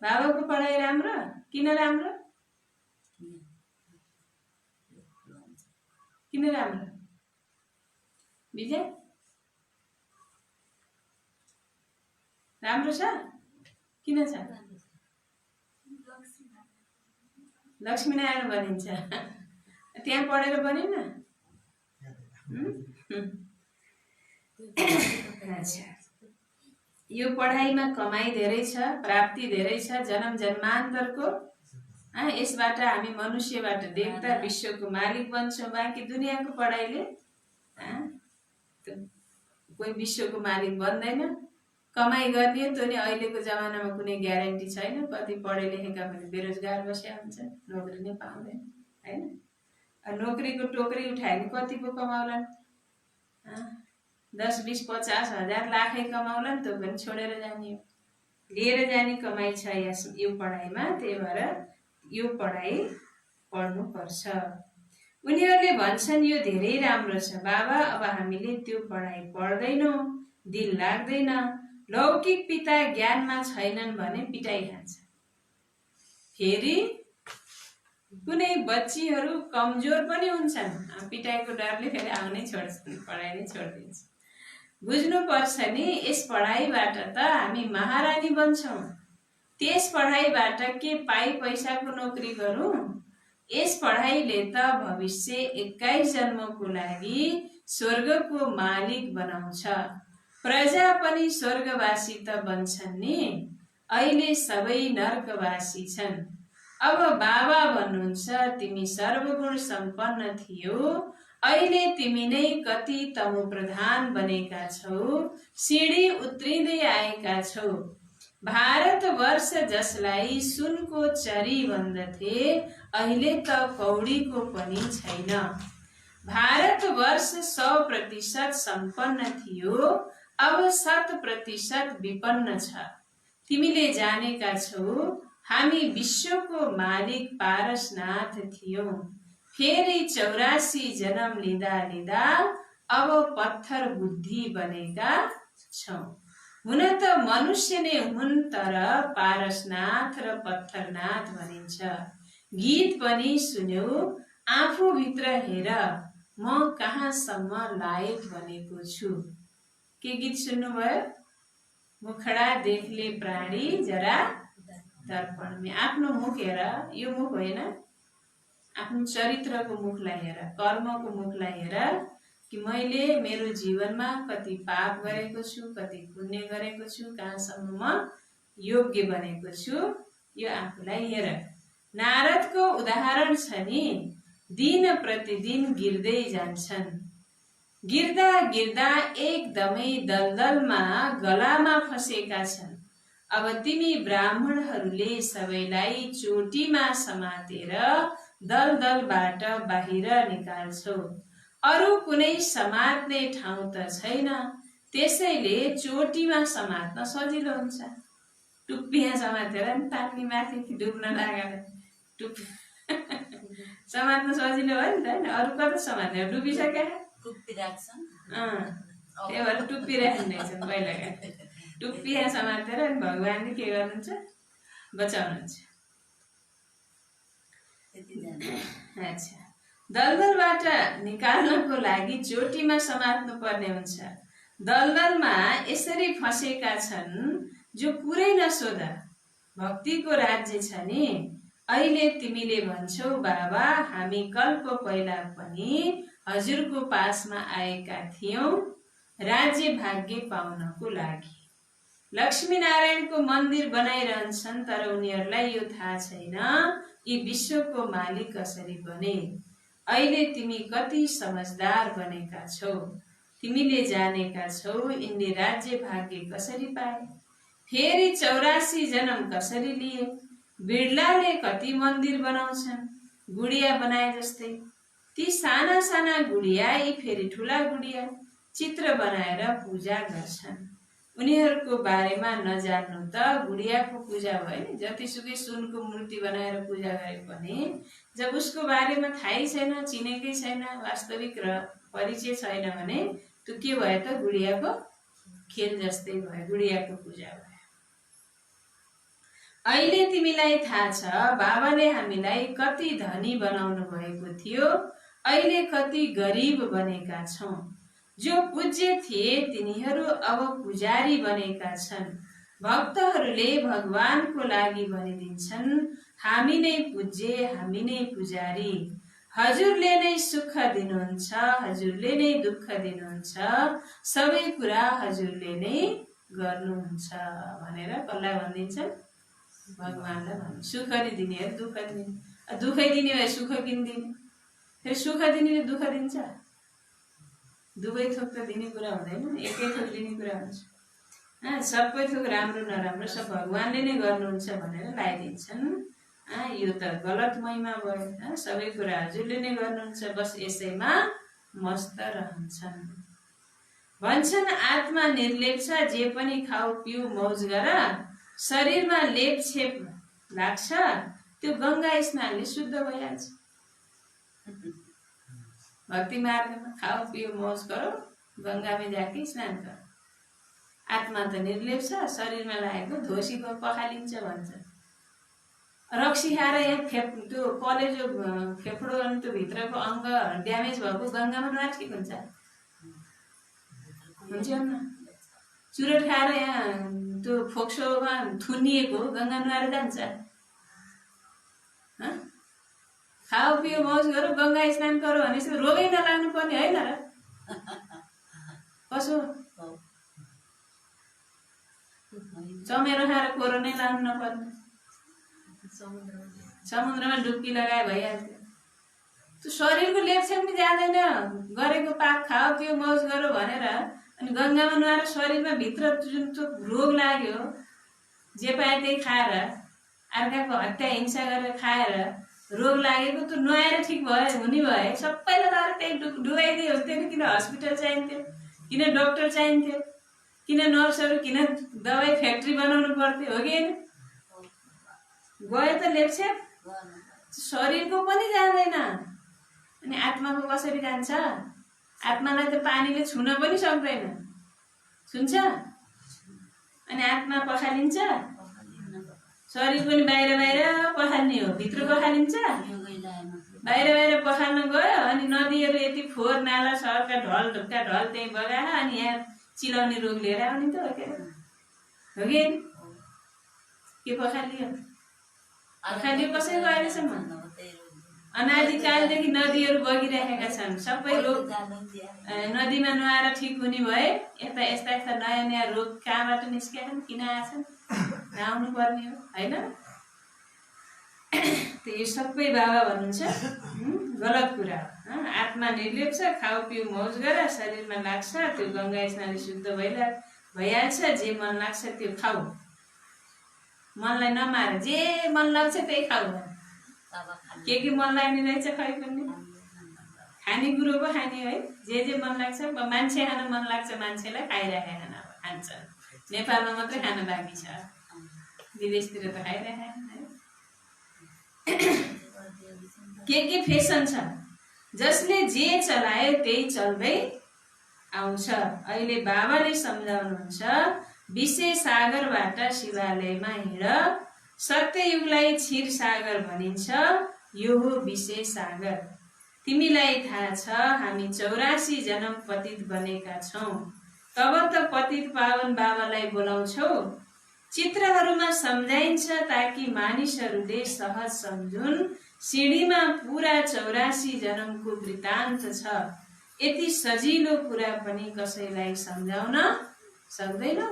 बाबाको पढाइ राम्रो? किन राम्रो? किन राम्रो? विजय राम्रो छ? किन छ? लक्ष्मीनारायण भनिन्छ, त्यहाँ पढेर बनेन? अच्छा, यो पढाइमा कमाइ धेरै छ, प्राप्ति धेरै छ, जन्म जन्मान्तरको। यसबाट हामी मनुष्यबाट देवता विश्वको मालिक बन्छौँ। बाँकी दुनियाँको पढाइले कोही विश्वको मालिक बन्दैन। कमाइ गर्ने त नि अहिलेको जमानामा कुनै ग्यारेन्टी छैन। कति पढे लेखेका पनि बेरोजगार बसेका हुन्छन्, नोकरी नै पाउँदैन हैन। नोकरीको टोकरी उठायो भने कति पो कमाउलान्? 10, 20, 50 हजार लाखै कमाउलान्, त्यो पनि छोडेर जाने हो। लिएर जाने कमाइ छ यो पढाइमा, त्यही भएर यो पढाइ पढ्नुपर्छ। उनीहरूले भन्छन् यो धेरै राम्रो छ बाबा, अब हामीले त्यो पढाइ पढ्दैनौँ, दिल लाग्दैन। लौकिक पिता ज्ञानमा छैनन् भने पिटाइ खान्छ। फेरि कुनै बच्चीहरू कमजोर पनि हुन्छन्, पिटाइको डरले फेरि आउनै छोड्छन्, पढाइ नै छोडिदिन्छ। बुझ्नुपर्छ नि, यस पढाइबाट त हामी महारानी बन्छौँ। त्यस पढाइबाट के पैसाको नोकरी गरौँ? यस पढाइले त भविष्य 21 जन्मको लागि स्वर्गको मालिक बनाउँछ। प्रजा पनि स्वर्गवासी त बन्छन् नि, अहिले सबै नर्कवासी छन्। अब बाबा भन्नुहुन्छ तिमी सर्वगुण सम्पन्न थियौ, अहिले तिमी नै कति तमु प्रधान बनेका छौ, सिडी उत्रिँदै आएका छौ। भारतवर्ष जसलाई सुनको चरी भन्दथे, अहिले त कौडीको पनि छैन। भारतवर्ष 100% सम्पन्न थियो, अब 100% विपन्न छ। तिमीले जानेका छौ हामी विश्वको मालिक पारसनाथ थियौं, फेरि 84 जन्म लिँदा लिँदा अब पत्थर बुद्धि बनेका छौं। हुन त मनुष्य नै हुन्, तर पारसनाथ र पत्थरनाथ भनिन्छ। गीत पनि सुन्यौ, आफूभित्र हेर म कहाँसम्म लायक बनेको छु। के गीत सुन्नुभयो? मुखडा देखले प्राणी जरा दर्पण में। आफ्नो मुख हेर, यो मुख होइन, आफ्नो चरित्रको मुखलाई हेर, कर्मको मुखलाई हेर कि मैले मेरो जीवनमा कति पाप गरेको छु, कति पुण्य गरेको छु, कहाँसम्म म योग्य बनेको छु, यो आफूलाई हेर। नारदको उदाहरण छ नि, दिन प्रतिदिन गिर्दै जान्छन्। गिर्दा गिर्दा एकदमै दलदलमा गलामा फसेका छन्। अब तिमी ब्राह्मणहरूले सबैलाई चोटीमा समातेर दलदलबाट बाहिर निकाल्छौ। अरू कुनै समात्ने ठाउँ त छैन, त्यसैले चोटीमा समात्न सजिलो हुन्छ। टुप्पीमा समातेर नि तान्ने माथि डुब्न लागेर समात्न सजिलो हो नि त हैन। अरू कता समातेर डुबिसके टुप्पी राख्छन्, त्यही भएर टुप्पी राखिँदैछन् पहिलाका। टुप्पीमा समातेर अनि भगवानले के गर्नुहुन्छ? बचाउनुहुन्छ। अच्छा, दलदलबाट निकाल्नको लागि चोटीमा समात्नु पर्ने हुन्छ। दलदलमा यसरी फसेका छन् जो पुरै नसोध। भक्तिको राज्य छ नि। अहिले तिमीले भन्छौ बाबा हामी कल्प पहिला पनि हजुरको पासमा आएका थियौं राज्य भाग्य पाउनको लागि। लक्ष्मीनारायणको मन्दिर बनाइरहन्छन्, तर उनीहरूलाई यो थाहा छैन यी विश्वको मालिक कसरी बने। अहिले तिमी कति समझदार बनेका छौ, तिमीले जानेका छौ यिनले राज्य भाग्य कसरी पाए, फेरि 84 जन्म कसरी लिए। बिरलाले कति मन्दिर बनाउँछन्, गुडिया बनाए जस्तै। ती साना साना गुडिया यी फेरि ठुला गुडिया चित्र बनाएर पूजा गर्छन्। उनीहरूको बारेमा नजान्नु त गुडियाको पूजा भयो नि। जतिसुकै सुनको मूर्ति बनाएर पूजा गरे पनि जब उसको बारेमा थाहै छैन, चिनेकै छैन, वास्तविक र परिचय छैन भने त्यो के भयो त गुडियाको खेल जस्तै भयो, गुडियाको पूजा भयो। अहिले तिमीलाई थाहा छ बाबाले हामीलाई कति धनी बनाउनु भएको थियो, अहिले कति गरिब बनेका छौं। जो पूज्य थिए तिनीहरू अब पुजारी बनेका छन्। भक्तहरूले भगवानको लागि भनिदिन्छन्, हामी नै पूज्य, हामी नै पुजारी। हजुरले नै सुख दिनुहुन्छ, हजुरले नै दुःख दिनुहुन्छ, सबै कुरा हजुरले नै गर्नुहुन्छ भनेर कसलाई भनिदिन्छन्? भगवानलाई भन्नु। सुख दिने हो, दुःख दिने। दुःखै दिने भए सुख किन दिने? फेरि सुख दिनेले दुःख दिन्छ? दुवै थोक त दिने कुरा हुँदैन, एकै थोक दिने कुरा हुन्छ। सबै थोक राम्रो नराम्रो सब भगवानले नै गर्नुहुन्छ भनेर लगाइदिन्छन्। यो त गलत महिमा भयो। सबै कुरा हजुरले नै गर्नुहुन्छ, बस यसैमा मस्त रहन्छन्। भन्छन् आत्मा निर्लेप छ, जे पनि खाऊ पिउ मौज गर। शरीरमा लेपछेप लाग्छ त्यो गंगा स्नानले शुद्ध भइहाल्छ। भक्ति मार्गमा खाओ पियो मौज करो, गंगा में जाके स्नान करो। आत्मा त निर्लेप छ, शरीरमा लागेको धोसीको पखालिन्छ भन्छ। रक्सी खाएर यहाँ त्यो कलेजो फेफडो अनि त्यो भित्रको अङ्ग ड्यामेज भएको गंगामा नुहाएर ठिक हुन्छ न? चुरोट खाएर यहाँ त्यो फोक्सोमा थुनिएको गंगा नुहाएर जान्छ? खाओ पियो मौज गरो, गंगा स्नान करो भनेपछि रोगै नलाग्नु पर्ने होइन र? कसो चमेरो खाएर कोरोनै लाग्नु नपर्ने, समुद्रमा डुब्की लगाए भइहाल्थ्यो। त्यो शरीरको लेपछेप पनि जाँदैन, गरेको पाप खाओ पियो मौज गरो भनेर। अनि गंगामा नुहाएर शरीरमा भित्र जुन त्यो रोग लाग्यो, जे पाए त्यही खाएर, अर्काको हत्या हिंसा गरेर खाएर रोग लागेको त्यो नुहाएर ठिक भयो हुने भए सबैलाई तर त्यही डुबाइदिए हुन्थ्यो नि। किन हस्पिटल चाहिन्थ्यो, किन डक्टर चाहिन्थ्यो, किन नर्सहरू, किन दबाई फ्याक्ट्री बनाउनु पर्थ्यो, हो कि होइन? गयो त लेपछेप, शरीरको पनि जाँदैन। अनि आत्माको कसरी जान्छ? आत्मालाई त पानीले छुन पनि सक्दैन, छुन्छ? अनि आत्मा पखालिन्छ? शरीर पनि बाहिर बाहिर पखाल्ने हो, भित्र पखालिन्छ? बाहिर बाहिर पखाल्न गयो अनि नदीहरू यति फोहोर नाला सहरका ढल ढुक्का ढल त्यही बगाएर अनि यहाँ चिलाउने रोग लिएर आउने त हो कि? के पखालियो? पखालियो कसैको अहिलेसम्म? अनादिकालदेखि नदीहरू बगिरहेका छन्। सबै रोग नदीमा नुहाएर ठिक हुने भए यता यस्ता यस्ता नयाँ नयाँ रोग कहाँबाट निस्केछन्, किन आएछन्? नआउनु पर्ने हो होइन? यो सबै बाबा भन्नुहुन्छ गलत कुरा हो। आत्मा निर्लेप छ, खाऊ पिउ मौज गर, शरीरमा लाग्छ त्यो गंगा स्नानले शुद्ध भइहाल्छ। जे मन लाग्छ त्यो खाऊ, मनलाई नमार, जे मन लाग्छ त्यही खाऊ। के मन लाग्ने रहेछ खै पनि खाने कुरो पो खाने है। जे मन लाग्छ, मान्छे खान मन लाग्छ मान्छेलाई खाइरहेको खाना खान्छ। नेपालमा मात्रै खान बाँकी छ, विदेशतिर त खाइरहेको के फेसन छ, जसले जे चलायो त्यही चल्दै आउँछ। अहिले बाबाले सम्झाउनुहुन्छ, विषय सागरबाट शिवालयमा हिँड, सत्ययुगलाई क्षीर सागर भनिन्छ, यो हो विषय सागर। तिमीलाई थाहा छ हामी 84 जन्म पतित बनेका छौं, तब त पतित पावन बाबालाई बोलाउँछौ। चित्रहरूमा सम्झाइन्छ ताकि मानिसहरूले सहज सम्झुन्। सिडीमा पूरा 84 जन्मको वृत्तान्त छ। यति सजिलो कुरा पनि कसैलाई सम्झाउन सक्दैनौ?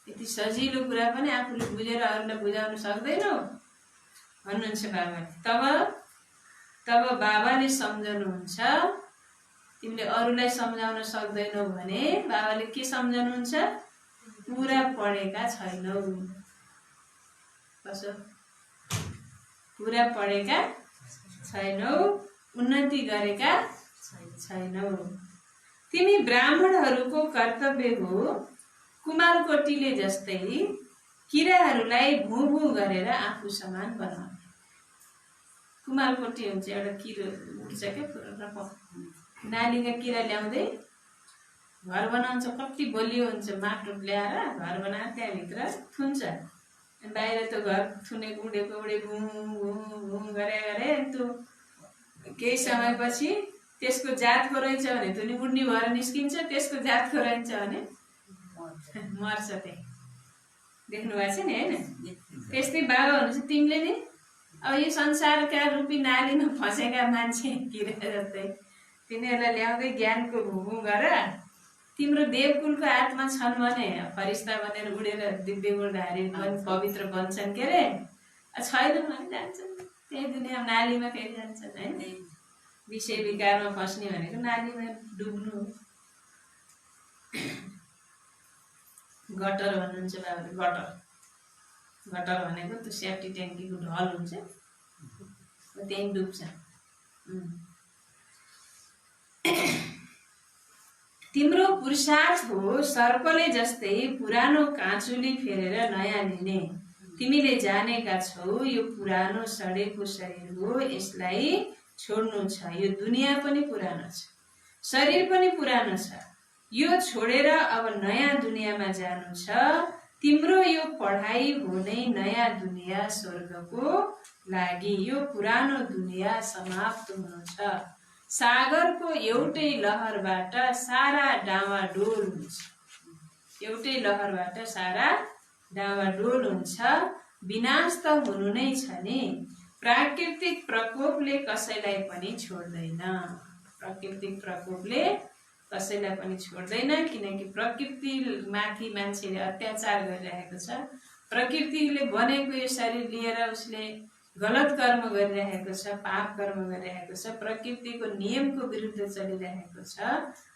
यति सजिलो कुरा पनि आफूले बुझेर अरूलाई बुझाउन सक्दैनौ भन्नुहुन्छ बाबाले। तब बाबाले सम्झनुहुन्छ, तिमीले अरूलाई सम्झाउन सक्दैनौ भने बाबाले के सम्झनुहुन्छ? पुरा पढेका छैनौ। कसो? पुरा पढेका छैनौ, उन्नति गरेका छैनौ। तिमी ब्राह्मणहरूको कर्तव्य हो कुमारकोटीले जस्तै किराहरूलाई भू भू गरेर आफू समान बनाउने। कुमारकोटी हुन्छ एउटा किरो उठ्छ क्या, नालीका किरा ल्याउँदै घर बनाउँछ, कति बलियो हुन्छ, माटो ल्याएर घर बनाएर त्यहाँभित्र थुन्छ। बाहिर त्यो घर थुनेको उडेको घुँ घुँ गरे त्यो केही समयपछि त्यसको जातको रहेछ भने त्यो उड्ने भएर निस्किन्छ, त्यसको जातको रहेछ भने मर्छ। त्यही देख्नु भएको छ नि होइन? त्यस्तै बाबा हुनुहुन्छ, तिमीले नि अब यो संसारका रूपी नालीमा फँसेका मान्छे किरा जस्तै तिनीहरूलाई ल्याउँदै ज्ञानको भूभू गर। तिम्रो देवकुलको आत्मा छन् भने फरिस्ता बनेर उडेर दिव्य गुणधारी पवित्र बन्छन् के अरे, छैन भने जान्छन् त्यही दुनियाँ नालीमा फेरि जान्छन् होइन। विषय विकारमा फस्ने भनेको नालीमा डुब्नु। गटर भन्नुहुन्छ बाबाले। गटर भनेको त्यो सेफ्टी ट्याङ्कीको ढल हुन्छ, त्यहीँ डुब्छ। तिम्रो पुरुषार्थ हो सर्पले जस्तै पुरानो काँचुली फेरेर नयाँ लिने। तिमीले जानेका छौ यो पुरानो सडेको शरीर हो, यसलाई छोड्नु छ। यो दुनियाँ पनि पुरानो छ, शरीर पनि पुरानो छ, यो छोडेर अब नयाँ दुनियाँमा जानु छ। तिम्रो यो पढाइ हो नै नयाँ दुनियाँ स्वर्गको लागि। यो पुरानो दुनियाँ समाप्त हुनु छ। सागरको एउटै लहरबाट सारा डावाडोल हुन्छ, एउटै लहरबाट सारा डावाडोल हुन्छ। विनाश त हुनु नै छ नि। प्राकृतिक प्रकोपले कसैलाई पनि छोड्दैन, प्राकृतिक प्रकोपले कसैलाई पनि छोड्दैन, किनकि प्रकृतिमाथि मान्छेले अत्याचार गरिरहेको छ। प्रकृतिले बनेको यो शरीर लिएर उसले गलत कर्म गरिरहेको छ, पाप कर्म गरिरहेको छ, प्रकृतिको नियमको विरुद्ध चलिरहेको छ।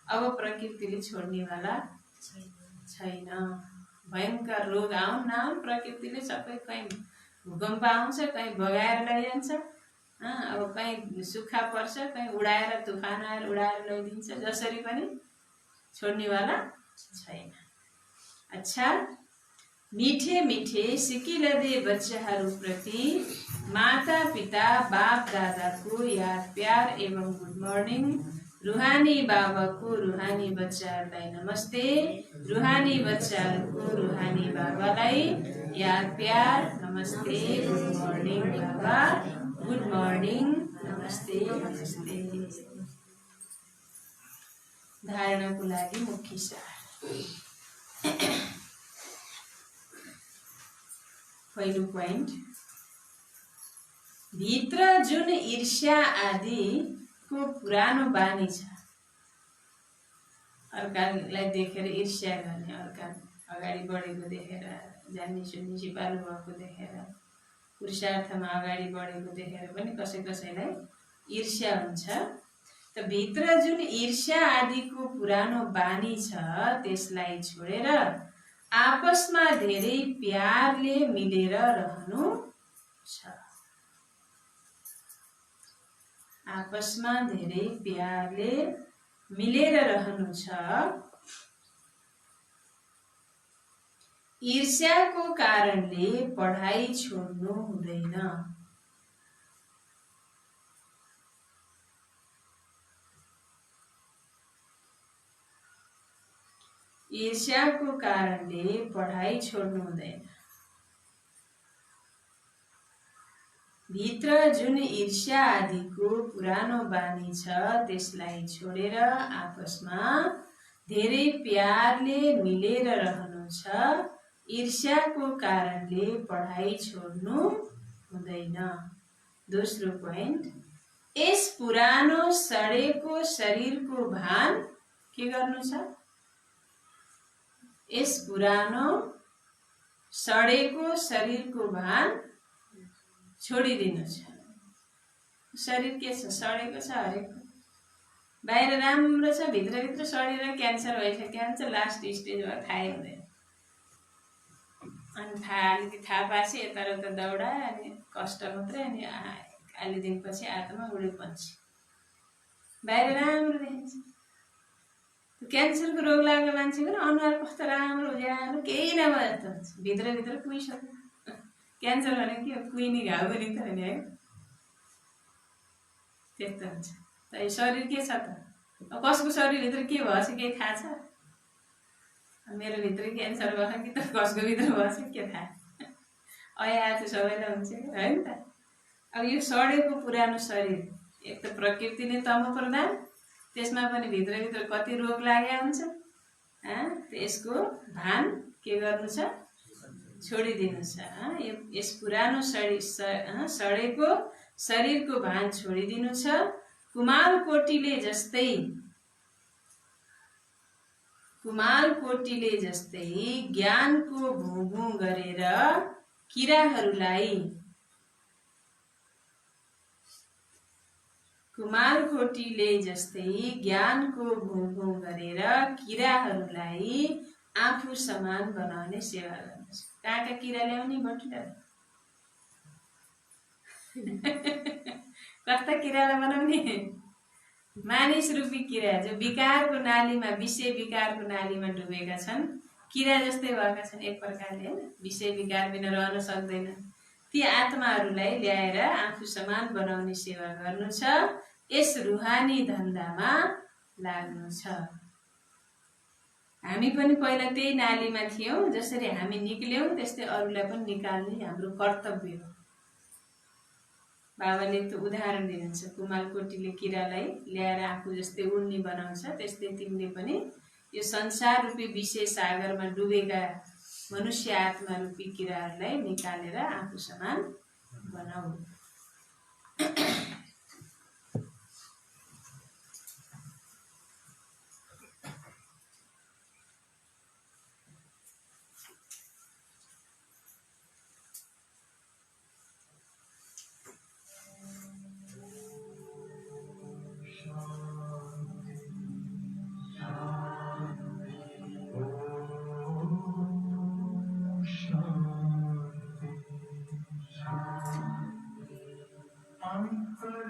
अब प्रकृतिले छोड्नेवाला छैन। भयङ्कर रोग आउन् नआउन् प्रकृतिले सबै, कहीँ भूकम्प आउँछ, कहीँ बगाएर लैजान्छ, अब कहीँ सुक्खा पर्छ, कहीँ उडाएर तुफान आएर उडाएर लैदिन्छ, जसरी पनि छोड्नेवाला छैन। अच्छा, मीठे मीठे सिकिलदे बच्चाहरूप्रति माता पिता बाप दादाको याद प्यार एवं गुड मर्निङ। रुहानी बाबाको रुहानी बच्चाहरूलाई नमस्ते, रुहानी बच्चाहरूको रुहानी बाबालाई याद प्यार नमस्ते, गुड मर्निङ बाबा, गुड मर्निङ, नमस्ते नमस्ते। धारणाको लागि मुख्य सार। पहिलो पोइन्ट, भित्र जुन ईर्ष्या आदिको पुरानो बानी छ, अर्कालाई देखेर ईर्ष्या गर्ने, अर्का अगाडि बढेको देखेर, जान्ने सुन्ने सिपालु भएको देखेर, पुरुषार्थमा अगाडि बढेको देखेर पनि कसैलाई ईर्ष्या हुन्छ। त भित्र जुन ईर्ष्या आदिको पुरानो बानी छ त्यसलाई छोडेर आपसमा धेरै प्यारले मिलेर रहनु छ। आपसमा धेरै प्यारले मिलेर रहनु छ। ईर्ष्याको कारणले पढाइ छोड्नु हुँदैन। ईर्ष्याको कारणले पढाइ छोड्नु हुँदैन। भित्र जुन ईर्ष्या आदिको पुरानो बानी छ त्यसलाई छोडेर आपसमा धेरै प्यारले मिलेर रहनु छ। ईर्ष्याको कारणले पढाइ छोड्नु हुँदैन। दोस्रो पोइन्ट, यस पुरानो सडेको शरीरको भान के गर्नु छ? यस पुरानो सडेको शरीरको भान छोडिदिनु छ। शरीर के छ? सडेको छ हरेक। बाहिर राम्रो छ, भित्रभित्र सडेर क्यान्सर भइसक्यो। क्यान्सर लास्ट स्टेजमा थाहै हुँदैन। अनि अलिकति थाहा पाएपछि यताउता दौडायो, अनि कष्ट मात्रै, अनि अलि दिनपछि आत्मा उड्यो पन्छी। बाहिर राम्रो देखिन्छ। क्यान्सरको रोग लागेको मान्छेको नि अनुहार कस्तो राम्रो उज्यालो, केही नभए जस्तो हुन्छ। भित्रभित्र कुहिसक्यो। क्यान्सर भनेको के हो? कुहिने घाउ पनि त होइन है, त्यस्तो हुन्छ। त यो शरीर के छ त? कसको शरीरभित्र के भएछ केही थाहा छ? मेरो भित्र क्यान्सर भयो कि त कसको भित्र भएछ के थाहा? आज सबैलाई हुन्छ होइन त। अब यो सडेको पुरानो शरीर, एक त प्रकृति नै तम प्रधान, त्यसमा पनि भित्रभित्र कति रोग लागेको हुन्छ। यसको भान के गर्नु छ? छोडिदिनु छ। यस पुरानो सडेको शरीरको भान छोडिदिनु छ। कुमालकोटीले जस्तै ज्ञानको भुँ गरेर किराहरूलाई आफू समान बनाउने सेवा गर्नुहोस्। कहाँका किरा ल्याउने बटुला? कस्ता किरालाई बनाउने? मानिस रूपी किरा, जो विकारको नालीमा, विषय विकारको नालीमा डुबेका छन्, किरा जस्तै भएका छन् एक प्रकारले, होइन? विषय विकार बिना रहन सक्दैन। ती आत्माहरूलाई ल्याएर आफू समान बनाउने सेवा गर्नु छ। यस रुहानी धन्दामा लाग्नु छ। हामी पनि पहिला त्यही नालीमा थियौँ। जसरी हामी निक्ल्यौँ त्यस्तै अरूलाई पनि निकाल्ने हाम्रो कर्तव्य हो। बाबाले त उदाहरण दिनुहुन्छ, कुमालकोटीले किरालाई ल्याएर आफू जस्तै उड्ने बनाउँछ, त्यस्तै तिमीले पनि यो संसार रूपी विषय सागरमा डुबेका मनुष्य आत्मा रूपी किराहरूलाई निकालेर आफू समान बनाऊ। अंतर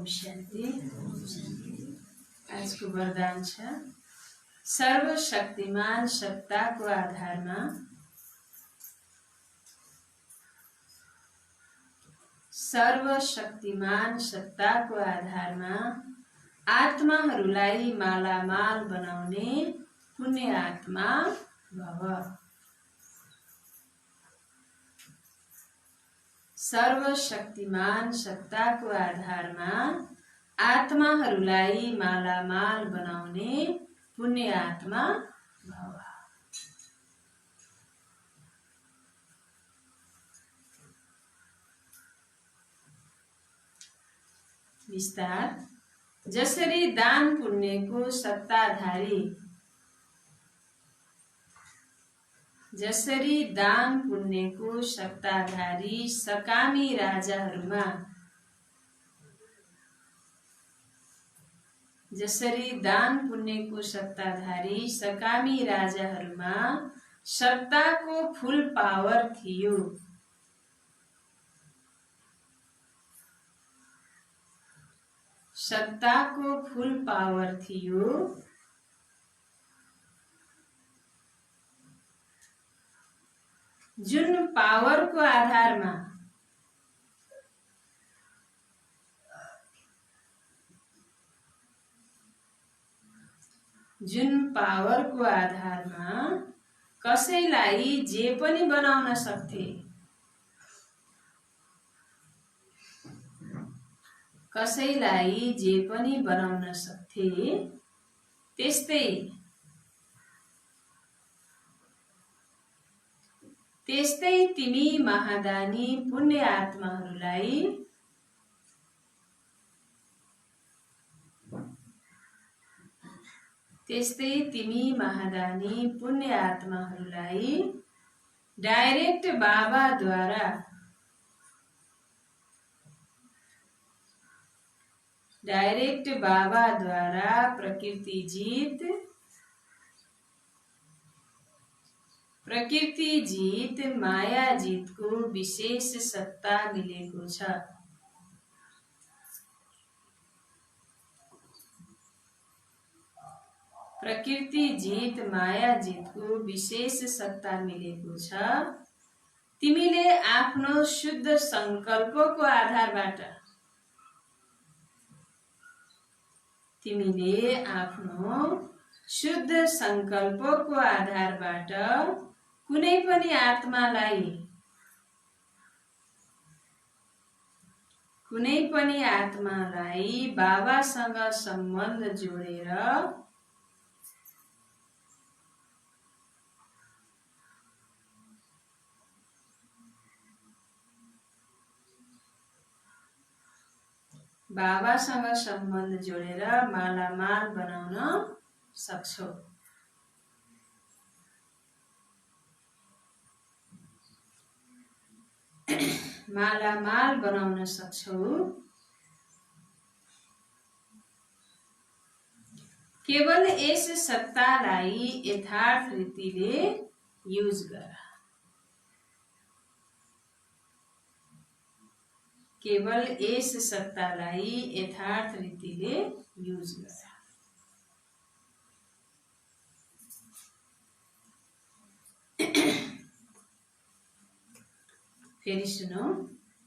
ओम शान्ति। आजको वरदान छ सर्वशक्तिमान सत्ताको आधारमा आत्माहरूलाई मालामाल बनाउने पुण्य आत्मा भव। सर्वशक्तिमान सत्ताको आधारमा आत्माहरूलाई मालामाल बनाउने पुण्य आत्मा भव। विस्तार। जसरी दान पुण्यको सत्ताधारी सकामी राजाहरूमा सत्ताको फुल पावर थियो। जुन पावरको आधारमा कसैलाई जे पनि बनाउन सक्थे, त्यस्तै तिमी महादानी पुण्य आत्माहरूलाई डाइरेक्ट बाबाद्वारा प्रकृति जीत माया जीतको विशेष सत्ता मिलेको छ। तिमीले आफ्नो शुद्ध संकल्पको आधारबाट कुनै पनि आत्मालाई बाबासँग सम्बन्ध जोडेर मालामाल बनाउन सक्छौ। केवल यस सत्तालाई यथार्थ रीतिले युज गर। फेरि सुनौ।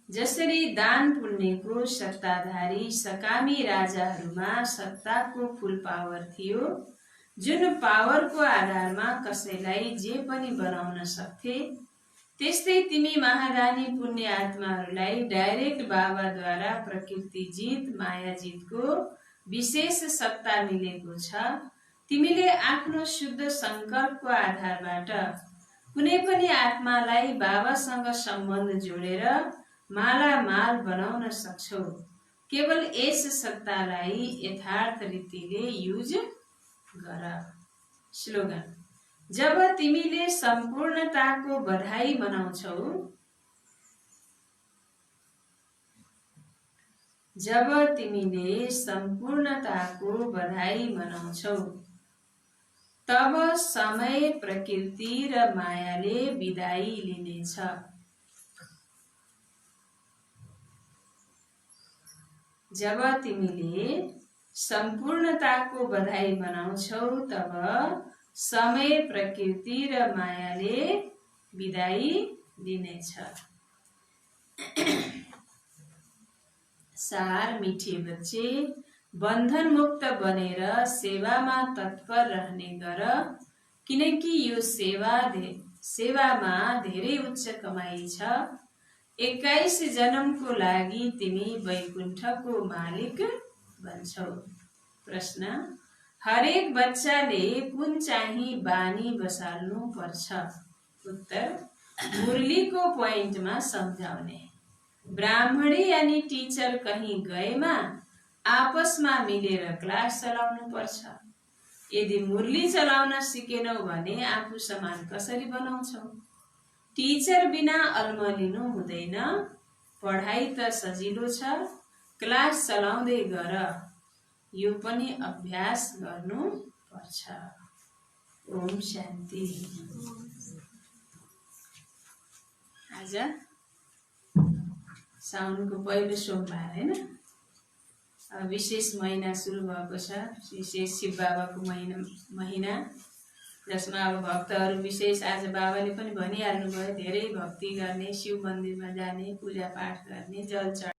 जसरी दान पुण्यको सत्ताधारी सकामी राजाहरूमा सत्ताको फुल पावर थियो, जुन पावरको आधारमा कसैलाई जे पनि बनाउन सक्थे, त्यस्तै तिमी महादानी पुण्य आत्माहरूलाई डाइरेक्ट बाबाद्वारा प्रकृति जीत माया जीतको विशेष सत्ता मिलेको छ। तिमीले आफ्नो शुद्ध संकल्पको आधारबाट कुनै पनि आत्मालाई बाबासँग सम्बन्ध जोडेर मालामाल बनाउन सक्छौ। केवल यस सत्तालाई यथार्थ रीतिले युज गर। स्लोगन। जब तिमीले सम्पूर्णताको बधाई मनाउँछौ, तब समय प्रकृति र मायाले बिदाई लिनेछ। जब तिमीले सम्पूर्णताको बधाई मनाउँछौ तब समय, प्रकृति र मायाले बिदाई दिनेछ। सार मिठे बच्चे, बन्धन मुक्त बनेर सेवामा तत्पर रहने गर, किनकि यो सेवामा धेरै उच्च कमाई छ। 21 जन्मको लागि तिमी वैकुण्ठको मालिक बन्छौ। प्रश्न, हरेक बच्चाले कुन चाहिँ बानी बसाल्नु पर्छ? उत्तर, मुरलीको पोइन्टमा सम्झाउने। ब्राह्मणी यानी टिचर कहीँ गएमा आपसमा मिलेर क्लास चलाउनु पर्छ। यदि मुरली चलाउन सिकेनौ भने आफू समान कसरी बनाउँछौ? टिचर बिना अल्मलिनु हुँदैन। पढाइ त सजिलो छ, क्लास चलाउँदै गर। यो पनि अभ्यास गर्नु पर्छ। ओम शान्ति। आज साउनको पहिलो सोमबार हैन? विशेष महिना सुरु भएको छ, विशेष शिव बाबाको महिना जसमा अब भक्तहरू विशेष आज बाबाले पनि भनिहाल्नु भयो, धेरै भक्ति गर्ने, शिव मन्दिरमा जाने, पूजा पाठ गर्ने, जल चढाउने।